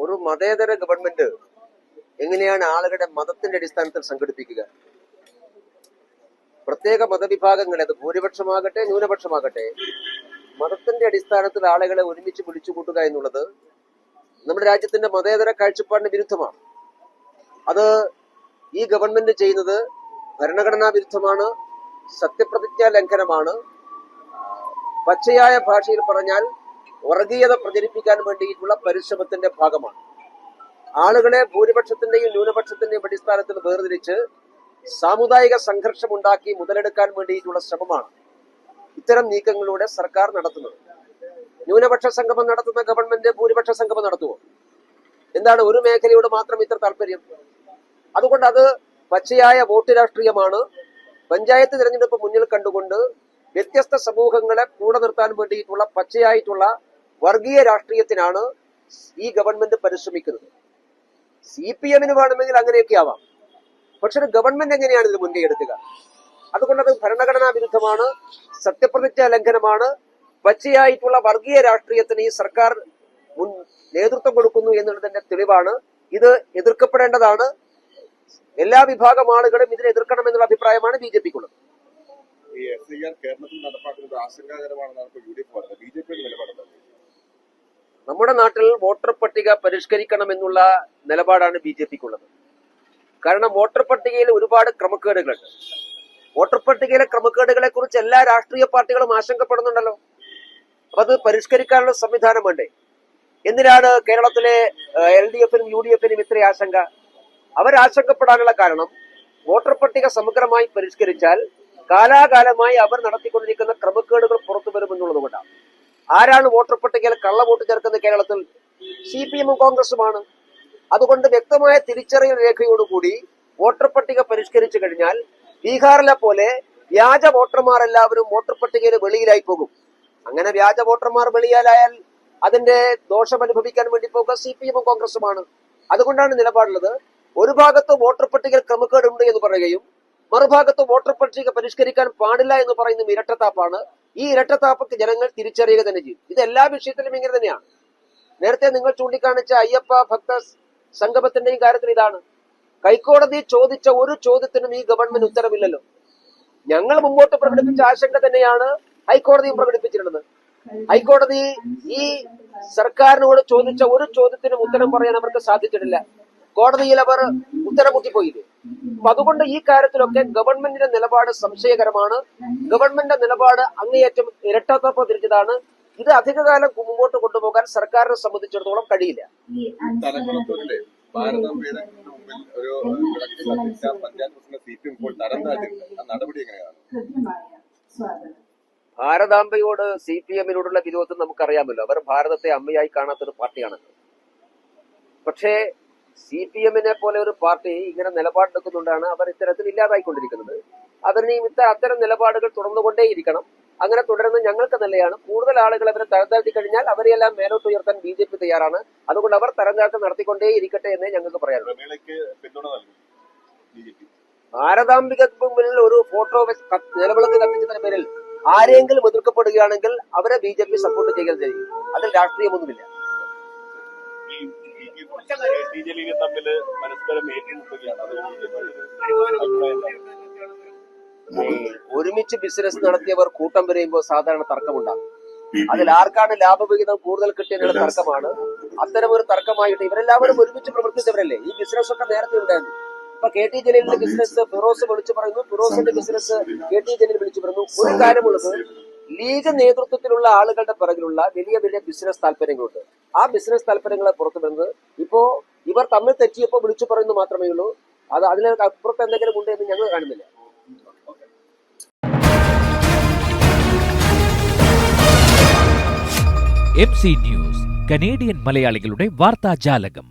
ഒരു മതേതര ഗവൺമെന്റ് എങ്ങനെയാണ് ആളുകളുടെ മതത്തിന്റെ അടിസ്ഥാനത്തിൽ സംഘടിപ്പിക്കുക? പ്രത്യേക മതവിഭാഗങ്ങളെ, അത് ഭൂരിപക്ഷമാകട്ടെ ന്യൂനപക്ഷമാകട്ടെ, മതത്തിന്റെ അടിസ്ഥാനത്തിൽ ആളുകളെ ഒരുമിച്ച് വിളിച്ചുകൂട്ടുക എന്നുള്ളത് നമ്മുടെ രാജ്യത്തിന്റെ മതേതര കാഴ്ചപ്പാടിന് വിരുദ്ധമാണ്. അത് ഈ ഗവൺമെന്റ് ചെയ്യുന്നത് ഭരണഘടനാ വിരുദ്ധമാണ്, സത്യപ്രതിജ്ഞാ ലംഘനമാണ്. പച്ചയായ ഭാഷയിൽ പറഞ്ഞാൽ വർഗീയത പ്രചരിപ്പിക്കാൻ വേണ്ടിയിട്ടുള്ള പരിശ്രമത്തിന്റെ ഭാഗമാണ്. ആളുകളെ ഭൂരിപക്ഷത്തിന്റെയും ന്യൂനപക്ഷത്തിന്റെയും അടിസ്ഥാനത്തിൽ വേർതിരിച്ച് സാമുദായിക സംഘർഷം ഉണ്ടാക്കി മുതലെടുക്കാൻ വേണ്ടിയിട്ടുള്ള ശ്രമമാണ് ഇത്തരം നീക്കങ്ങളിലൂടെ സർക്കാർ നടത്തുന്നത്. ന്യൂനപക്ഷ സംഗമം നടത്തുന്ന ഗവൺമെന്റ് ഭൂരിപക്ഷ സംഗമം നടത്തുമോ? എന്താണ് ഒരു മേഖലയോട് മാത്രം ഇത്ര താല്പര്യം? അതുകൊണ്ട് അത് പച്ചയായ വോട്ട് രാഷ്ട്രീയമാണ്. പഞ്ചായത്ത് തിരഞ്ഞെടുപ്പ് മുന്നിൽ കണ്ടുകൊണ്ട് വ്യത്യസ്ത സമൂഹങ്ങളെ കൂടെ നിർത്താൻ വേണ്ടിയിട്ടുള്ള പച്ചയായിട്ടുള്ള വർഗീയ രാഷ്ട്രീയത്തിനാണ് ഈ ഗവൺമെന്റ് പരിശ്രമിക്കുന്നത്. CPM-ന് വേണമെങ്കിൽ അങ്ങനെയൊക്കെ ആവാം, പക്ഷെ ഒരു ഗവൺമെന്റ് എങ്ങനെയാണ് ഇത് മുൻകൈ എടുക്കുക? അതുകൊണ്ട് അത് ഭരണഘടനാ വിരുദ്ധമാണ്, സത്യപ്രതിജ്ഞാ ലംഘനമാണ്. പച്ചയായിട്ടുള്ള വർഗീയ രാഷ്ട്രീയത്തിന് ഈ സർക്കാർ നേതൃത്വം കൊടുക്കുന്നു എന്നുള്ളതിന്റെ തെളിവാണ്. ഇത് എതിർക്കപ്പെടേണ്ടതാണ്. എല്ലാ വിഭാഗം ആളുകളും ഇതിനെ എതിർക്കണമെന്നുള്ള അഭിപ്രായമാണ് BJP-ക്കുള്ളത്. നമ്മുടെ നാട്ടിൽ വോട്ടർ പട്ടിക പരിഷ്കരിക്കണമെന്നുള്ള നിലപാടാണ് BJP-ക്കുള്ളത്. കാരണം വോട്ടർ പട്ടികയിൽ ഒരുപാട് ക്രമക്കേടുകളുണ്ട്. വോട്ടർ പട്ടികയിലെ ക്രമക്കേടുകളെ കുറിച്ച് എല്ലാ രാഷ്ട്രീയ പാർട്ടികളും ആശങ്കപ്പെടുന്നുണ്ടല്ലോ. അപ്പൊ അത് പരിഷ്കരിക്കാനുള്ള സംവിധാനം വേണ്ടേ? എന്തിനാണ് കേരളത്തിലെ LDF-നും UDF-നും ഇത്ര ആശങ്ക? അവരാശങ്കപ്പെടാനുള്ള കാരണം വോട്ടർ പട്ടിക സമഗ്രമായി പരിഷ്കരിച്ചാൽ കാലാകാലമായി അവർ നടത്തിക്കൊണ്ടിരിക്കുന്ന ക്രമക്കേടുകൾ പുറത്തു വരുമെന്നുള്ളത് കൊണ്ടാണ്. ആരാണ് വോട്ടർ പട്ടികയിൽ കള്ളവോട്ട് ചേർക്കുന്നത്? കേരളത്തിൽ CPM-ഉം കോൺഗ്രസുമാണ്. അതുകൊണ്ട് വ്യക്തമായ തിരിച്ചറിയൽ രേഖയോടുകൂടി വോട്ടർ പട്ടിക പരിഷ്കരിച്ചു കഴിഞ്ഞാൽ ബീഹാറിലെ പോലെ വ്യാജ വോട്ടർമാർ എല്ലാവരും വോട്ടർ പട്ടികയിൽ വെളിയിലായി പോകും. അങ്ങനെ വ്യാജ വോട്ടർമാർ വെളിയിലായാൽ അതിന്റെ ദോഷം അനുഭവിക്കാൻ വേണ്ടി പോകുക CPM-ഉം കോൺഗ്രസുമാണ്. അതുകൊണ്ടാണ് നിലപാടുള്ളത്. ഒരു ഭാഗത്ത് വോട്ടർ പട്ടികയിൽ ക്രമക്കേടുണ്ട് എന്ന് പറയുകയും മറുഭാഗത്ത് വോട്ടർ പട്ടിക പരിഷ്കരിക്കാൻ പാടില്ല എന്ന് പറയുന്ന ഇരട്ടത്താപ്പാണ്. ഈ ഇരട്ടത്താപ്പക്ക് ജനങ്ങൾ തിരിച്ചറിയുക തന്നെ ചെയ്യും. ഇത് എല്ലാ വിഷയത്തിലും ഇങ്ങനെ തന്നെയാണ്. നേരത്തെ നിങ്ങൾ ചൂണ്ടിക്കാണിച്ച അയ്യപ്പ ഭക്ത സംഗമത്തിന്റെയും കാര്യത്തിൽ ഇതാണ്. ഹൈക്കോടതി ചോദിച്ച ഒരു ചോദ്യത്തിനും ഈ ഗവൺമെന്റ് ഉത്തരവില്ലല്ലോ. ഞങ്ങൾ മുമ്പോട്ട് പ്രകടിപ്പിച്ച ആശങ്ക തന്നെയാണ് ഹൈക്കോടതിയും പ്രകടിപ്പിച്ചിട്ടുള്ളത്. ഹൈക്കോടതി ഈ സർക്കാരിനോട് ചോദിച്ച ഒരു ചോദ്യത്തിനും ഉത്തരം പറയാൻ അവർക്ക് സാധിച്ചിട്ടില്ല. കോടതിയിൽ അവർ ഉത്തരം മുട്ടിപ്പോയില്ലേ? അപ്പൊ അതുകൊണ്ട് ഈ കാര്യത്തിലൊക്കെ ഗവൺമെന്റിന്റെ നിലപാട് സംശയകരമാണ്. ഗവൺമെന്റിന്റെ നിലപാട് അങ്ങേയറ്റം ഇരട്ടത്താപ്പ് തിരിച്ചതാണ്. ഇത് അധികകാലം മുമ്പോട്ട് കൊണ്ടുപോകാൻ സർക്കാരിനെ സംബന്ധിച്ചിടത്തോളം കഴിയില്ല. ഭാരതാംബയോട് CPM-നോടുള്ള വിരോധം നമുക്കറിയാമല്ലോ. അവർ ഭാരതത്തെ അമ്മയായി കാണാത്തൊരു പാർട്ടിയാണല്ലോ. പക്ഷേ CPM-നെ പോലെ ഒരു പാർട്ടി ഇങ്ങനെ നിലപാടെടുക്കുന്നുണ്ടാണ് അവർ ഇത്തരത്തിൽ ഇല്ലാതായിക്കൊണ്ടിരിക്കുന്നത്. അതിനെയും അത്തരം നിലപാടുകൾ തുടർന്നുകൊണ്ടേയിരിക്കണം. അങ്ങനെ തുടരുന്നത് ഞങ്ങൾക്ക് നല്ലതാണ്. കൂടുതൽ ആളുകൾ അവരെ തരംതാഴ്ത്തി കഴിഞ്ഞാൽ അവരെയെല്ലാം മേലോട്ട് ഉയർത്താൻ BJP തയ്യാറാണ്. അതുകൊണ്ട് അവർ തരംതാഴ്ത്തം നടത്തിക്കൊണ്ടേ ഇരിക്കട്ടെ എന്നേ ഞങ്ങൾക്ക് പറയാനുള്ളൂ. ഭാരതാംബികക്ക് മുന്നിൽ ഒരു ഫോട്ടോ നിലവിളക്ക് കത്തിച്ചതിന്റെ പേരിൽ ആരെങ്കിലും എതിർക്കപ്പെടുകയാണെങ്കിൽ അവരെ BJP സപ്പോർട്ട് ചെയ്യാൻ ചെയ്യും. അതിൽ രാഷ്ട്രീയമൊന്നുമില്ല. ഒരുമിച്ച് ബിസിനസ് നടത്തിയവർ കൂട്ടം വരെയുമ്പോൾ സാധാരണ തർക്കമുണ്ടാകും. അതിൽ ആർക്കാണ് ലാഭവിഹിതം കൂടുതൽ കിട്ടിയെന്നുള്ള തർക്കമാണ്. അത്തരം ഒരു തർക്കമായിട്ട് ഇവരെല്ലാവരും ഒരുമിച്ച് പ്രവർത്തിച്ചവരല്ലേ. ഈ ബിസിനസ് ഒക്കെ നേരത്തെ ഉണ്ടായിരുന്നു. ഇപ്പൊ KT ജലീലിന്റെ ബിസിനസ് ഫിറോസ് വിളിച്ചു പറയുന്നു, ഫിറോസിന്റെ ബിസിനസ് KT ജലീൽ വിളിച്ചു പറയുന്നു. ഒരു കാര്യമുള്ളത്, ലീഗ് നേതൃത്വത്തിലുള്ള ആളുകളുടെ പിറകിലുള്ള വലിയ വലിയ ബിസിനസ് താല്പര്യങ്ങളുണ്ട്. ആ ബിസിനസ് താല്പര്യങ്ങളെ പുറത്തു വരുന്നത് ഇപ്പോ ഇവർ തമ്മിൽ തെറ്റിയപ്പോ വിളിച്ചു പറയുന്നു മാത്രമേ ഉള്ളൂ. അത് അതിനൊക്കെ അപ്പുറത്ത് എന്തെങ്കിലും ഉണ്ട് എന്ന് ഞങ്ങൾ കാണുന്നില്ല. MC ന്യൂസ്, കനേഡിയൻ മലയാളികളുടെ വാർത്താജാലകം.